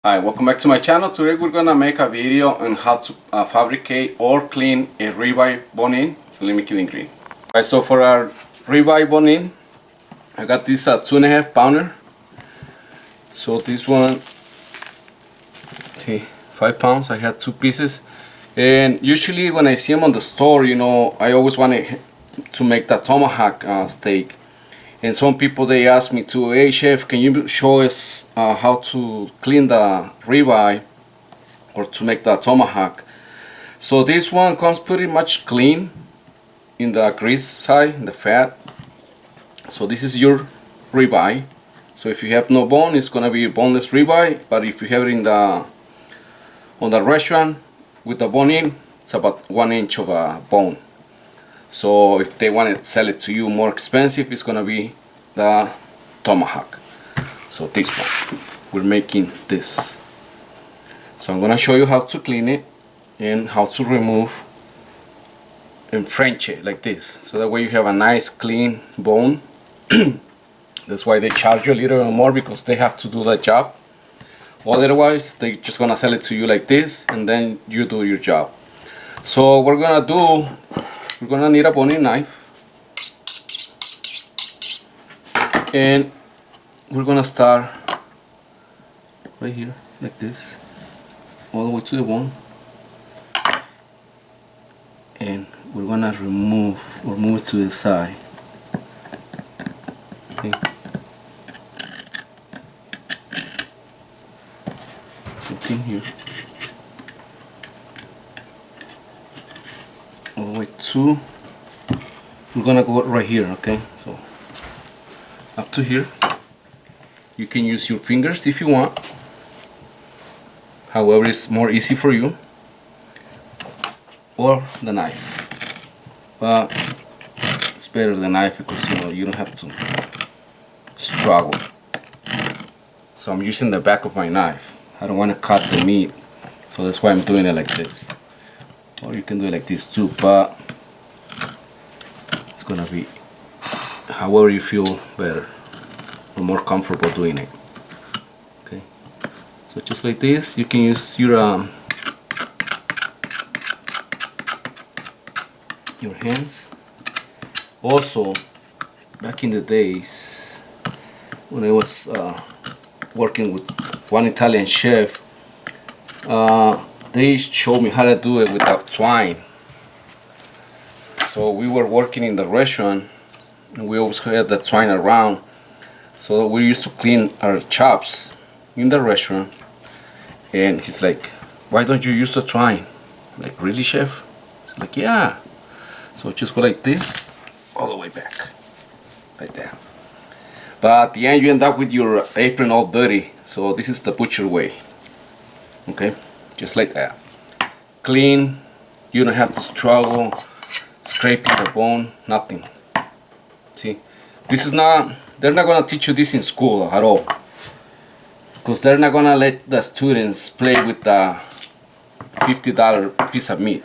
Hi, welcome back to my channel. Today we're gonna make a video on how to fabricate or clean a ribeye bone-in. So let me kill in green. Alright, so for our ribeye bone-in, I got this 2.5 pounder. So this one, see, 5 pounds. I had 2 pieces, and usually when I see them on the store, you know, I always want to make the tomahawk steak. And some people, they ask me to, hey chef, can you show us how to clean the ribeye or to make the tomahawk? So this one comes pretty much clean in the grease side, in the fat. So this is your ribeye. So if you have no bone, it's gonna be boneless ribeye. But if you have it on the restaurant with the bone in, it's about 1 inch of a bone. So if they want to sell it to you more expensive, it's gonna be the tomahawk. So this one, we're making this. So I'm gonna show you how to clean it and how to remove and French it like this. So that way you have a nice clean bone. That's why they charge you a little bit more, because they have to do the job. Otherwise, they're just gonna sell it to you like this, and then you do your job. So we're gonna need a boning knife, and we're gonna start right here like this, all the way to the bone, and we're gonna remove or move it to the side. See? Something here. All the way to, we're gonna go right here, okay? So up to here. You can use your fingers if you want, however it's more easy for you, or the knife. But it's better the knife, because you know you don't have to struggle. So I'm using the back of my knife. I don't want to cut the meat, so that's why I'm doing it like this. Or you can do it like this too, but it's gonna be however you feel better or more comfortable doing it. Okay, so just like this, you can use your hands. Also, back in the days when I was working with one Italian chef, they showed me how to do it without twine. So we were working in the restaurant, and we always had the twine around. So we used to clean our chops in the restaurant, and he's like, why don't you use the twine? I'm like, really, chef? He's like, yeah. So just go like this, all the way back, like that. But at the end, you end up with your apron all dirty. So this is the butcher way. Okay, just like that. Clean. You don't have to struggle scraping the bone, nothing. See, this is not, they're not gonna teach you this in school at all, because they're not gonna let the students play with the $50 piece of meat.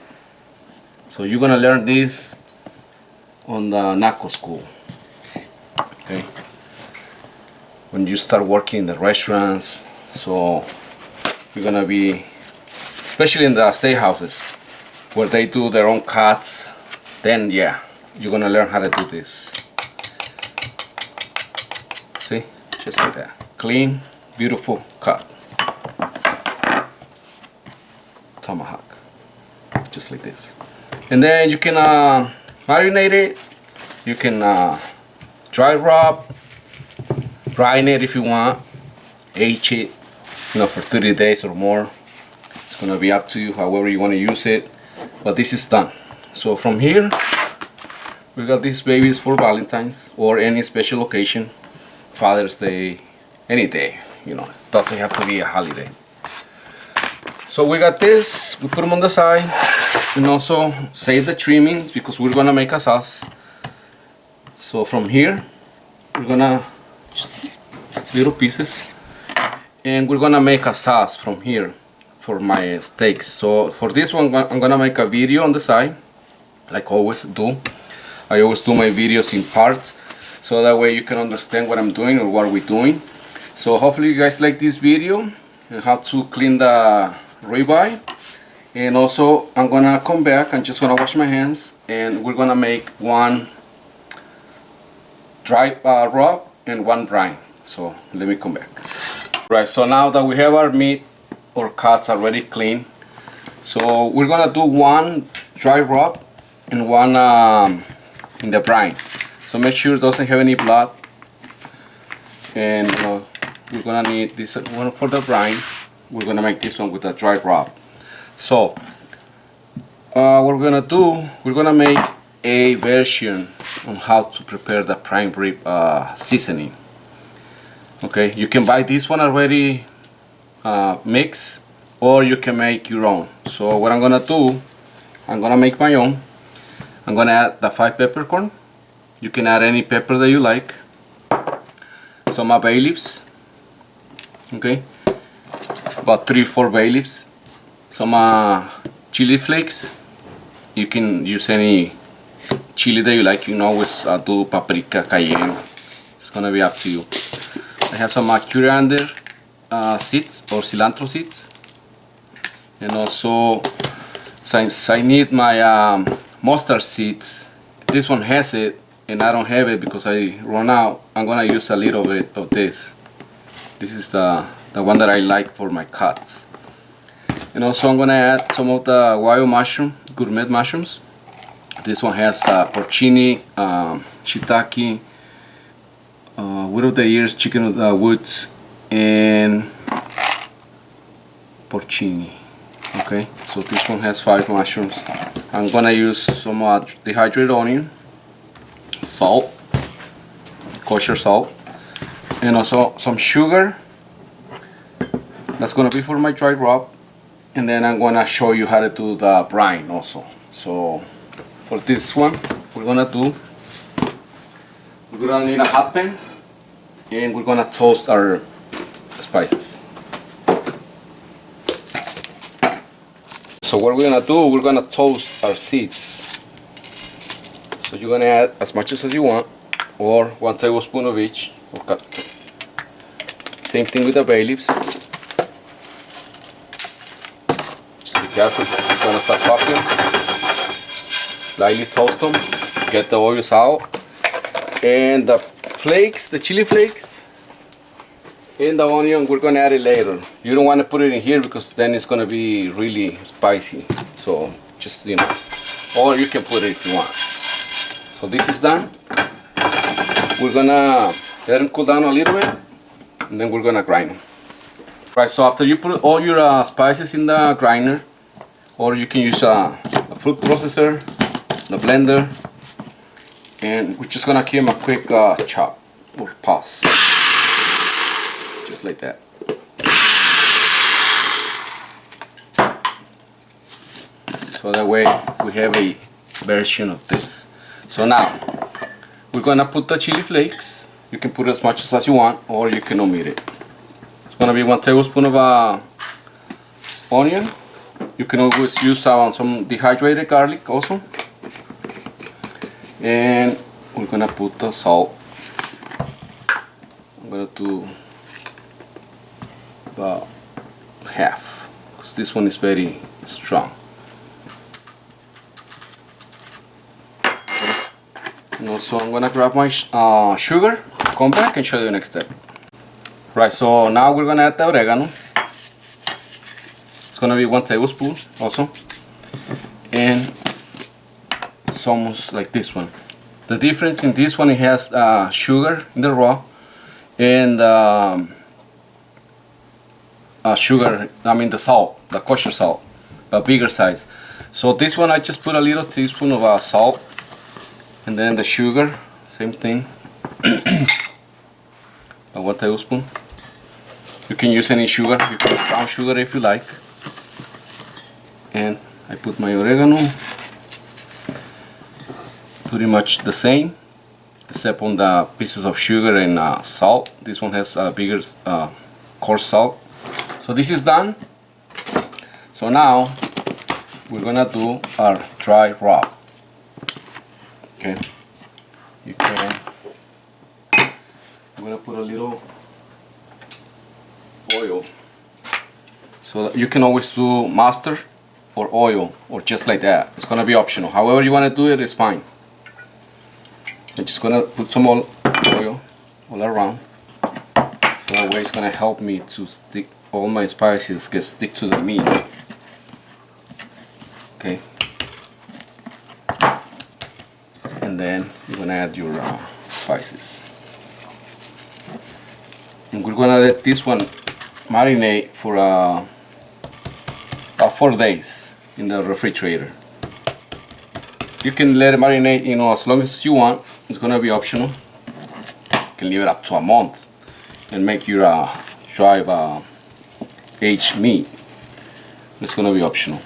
So you're gonna learn this on the NACO school. Okay, when you start working in the restaurants. So you're gonna be, especially in the steakhouses where they do their own cuts, then yeah, you're gonna learn how to do this. See, just like that, clean, beautiful cut. Tomahawk, just like this. And then you can marinate it. You can dry rub, brine it if you want, age it, you know, for 30 days or more. It's gonna be up to you, however you want to use it. But this is done. So from here, we got these babies for Valentine's or any special occasion, Father's Day, any day. You know, it doesn't have to be a holiday. So we got this. We put them on the side, and also save the trimmings because we're gonna make a sauce. So from here, we're gonna just little pieces, and we're gonna make a sauce from here for my steaks. So for this one, I'm gonna make a video on the side, like I always do. I always do my videos in parts, so that way you can understand what I'm doing or what we're doing. So hopefully you guys like this video. and how to clean the ribeye. And also I'm gonna come back, I'm just gonna wash my hands, and we're gonna make one dry rub and one brine. So let me come back. Right, so now that we have our meat or cuts already clean, so we're gonna do one dry rub and one in the brine. So make sure it doesn't have any blood. And we're gonna need this one for the brine. We're gonna make this one with a dry rub. So what we're gonna do, we're gonna make a version on how to prepare the prime rib seasoning. Okay, you can buy this one already mixed, or you can make your own. So what I'm gonna do, I'm gonna make my own. I'm gonna add the 5 peppercorn. You can add any pepper that you like. Some bay leaves. Okay, about 3 or 4 bay leaves. Some chili flakes. You can use any chili that you like. You can always do paprika, cayenne. It's gonna be up to you. I have some coriander seeds or cilantro seeds, and also since I need my mustard seeds, this one has it and I don't have it because I run out, I'm gonna use a little bit of this. This is the one that I like for my cuts. And also I'm gonna add some of the wild mushroom, gourmet mushrooms. This one has porcini, shiitake, wood of the ears, chicken of the woods, and porcini. Okay, so this one has 5 mushrooms. I'm gonna use some dehydrated onion, salt, kosher salt, and also some sugar. That's gonna be for my dry rub. And then I'm gonna show you how to do the brine also. So for this one, we're gonna need a hot pan, and we're gonna toast our spices. So what we're gonna do, we're gonna toast our seeds. So you're gonna add as much as you want, or 1 tablespoon of each. Okay. Same thing with the bay leaves. Just be careful, it's gonna start popping. Lightly toast them, get the oils out, and the flakes, the chili flakes, and the onion, we're gonna add it later. You don't want to put it in here because then it's gonna be really spicy. So just, you know, or you can put it if you want. So this is done. We're gonna let them cool down a little bit, and then we're gonna grind them. Right, so after you put all your spices in the grinder, or you can use a food processor, the blender, and we're just gonna give them a quick chop or pulse, just like that. So that way we have a version of this. So now we're gonna put the chili flakes. You can put as much as you want, or you can omit it. It's gonna be 1 tablespoon of onion. You can always use some dehydrated garlic also. And we're gonna put the salt. I'm gonna do about half, because this one is very strong. And also I'm gonna grab my sugar, come back and show you the next step. Right, so now we're gonna add the oregano. It's gonna be 1 tablespoon also. And it's almost like this one. The difference in this one, it has sugar in the raw, and the salt, the kosher salt, but bigger size. So this one I just put a little teaspoon of salt, and then the sugar, same thing, about 1 tablespoon. You can use any sugar, you can use brown sugar if you like. And I put my oregano, pretty much the same, except on the pieces of sugar and salt. This one has a bigger coarse salt. So this is done. So now we're gonna do our dry rub. Okay, I'm gonna put a little oil So you can always do mustard or oil or just like that. It's gonna be optional. However you want to do it is fine. I'm just gonna put some oil all around, so that way it's gonna help me to stick all my spices stick to the meat. Okay. And then you're gonna add your spices. And we're gonna let this one marinate for about 4 days in the refrigerator. You can let it marinate, you know, as long as you want. It's gonna be optional. You can leave it up to a month and make your dry aged meat. It's gonna be optional.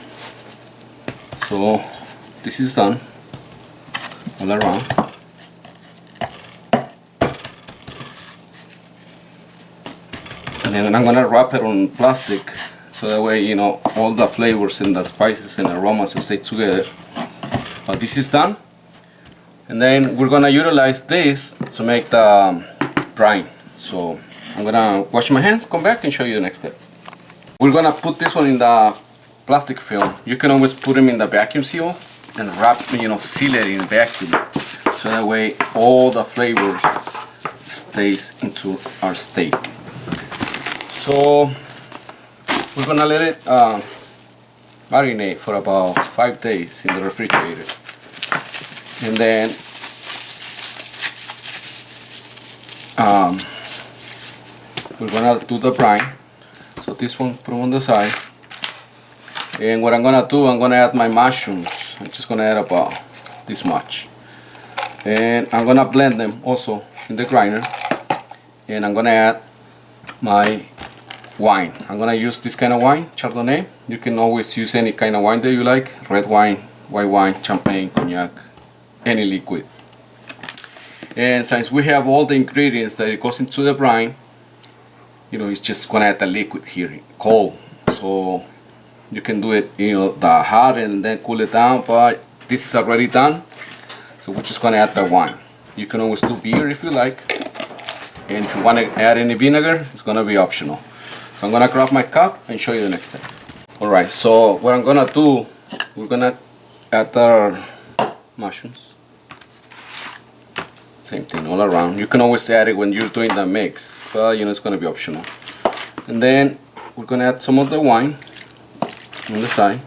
So this is done all around. And then I'm gonna wrap it on plastic so that way, you know, all the flavors and the spices and aromas stay together. But this is done, and then we're gonna utilize this to make the brine. So I'm gonna wash my hands, come back and show you the next step. We're gonna put this one in the plastic film. You can always put them in the vacuum seal and wrap, you know, seal it in vacuum, so that way all the flavor stays into our steak. So we're gonna let it marinate for about 5 days in the refrigerator, and then we're gonna do the brine. So this one, put them on the side, and what I'm gonna do, I'm gonna add my mushrooms. I'm just gonna add about this much, and I'm gonna blend them also in the grinder, and I'm gonna add my wine. I'm gonna use this kind of wine, Chardonnay. You can always use any kind of wine that you like, red wine, white wine, champagne, cognac, any liquid. And since we have all the ingredients that it goes into the brine, you know, it's just gonna add the liquid here, cold. So you can do it, you know, the hot and then cool it down, but this is already done. So we're just gonna add the wine. You can always do beer if you like, and if you want to add any vinegar, it's gonna be optional. So I'm gonna grab my cup and show you the next step. Alright, so what I'm gonna do, we're gonna add our mushrooms. Same thing all around. You can always add it when you're doing the mix, but you know, it's gonna be optional. And then we're gonna add some of the wine on the side.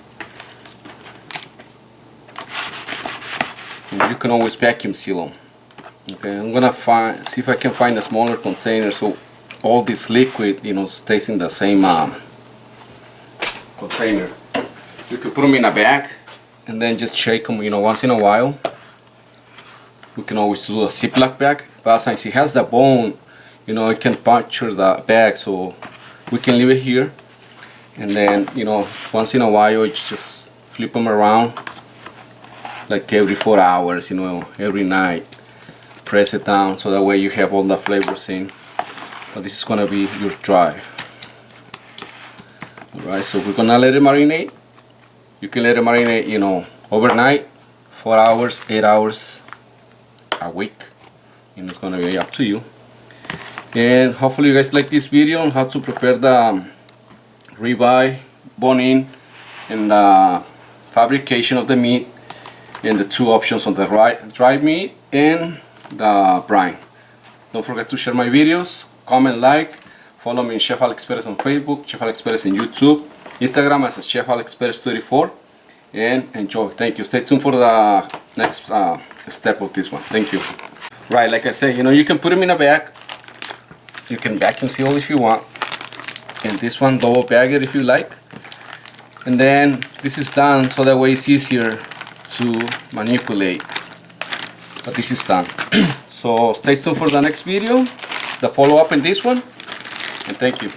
And you can always vacuum seal them. Okay, I'm gonna see if I can find a smaller container so all this liquid, you know, stays in the same container. You can put them in a bag and then just shake them, you know, once in a while. We can always do a Ziploc bag, but since it has the bone, you know, it can puncture the bag, so we can leave it here. And then, you know, once in a while, you just flip them around, like every 4 hours, you know, every night. Press it down so that way you have all the flavors in. But this is gonna be your dry. Alright, so we're gonna let it marinate. You can let it marinate, you know, overnight, 4 hours, 8 hours, a week, and it's gonna be up to you. And hopefully you guys like this video on how to prepare the ribeye, bone-in, and the fabrication of the meat, and the 2 options on the dry meat and the brine. Don't forget to share my videos, comment, like, follow me in Chef Alex Perez on Facebook, Chef Alex Perez on YouTube, Instagram as Chef Alex Perez 34, and enjoy. Thank you. Stay tuned for the next step of this one. Thank you. Right, like I said, you know, you can put them in a bag. You can vacuum seal if you want, and this one double bag it if you like. And then this is done so that way it's easier to manipulate. But this is done. So stay tuned for the next video, the follow-up in this one, and thank you.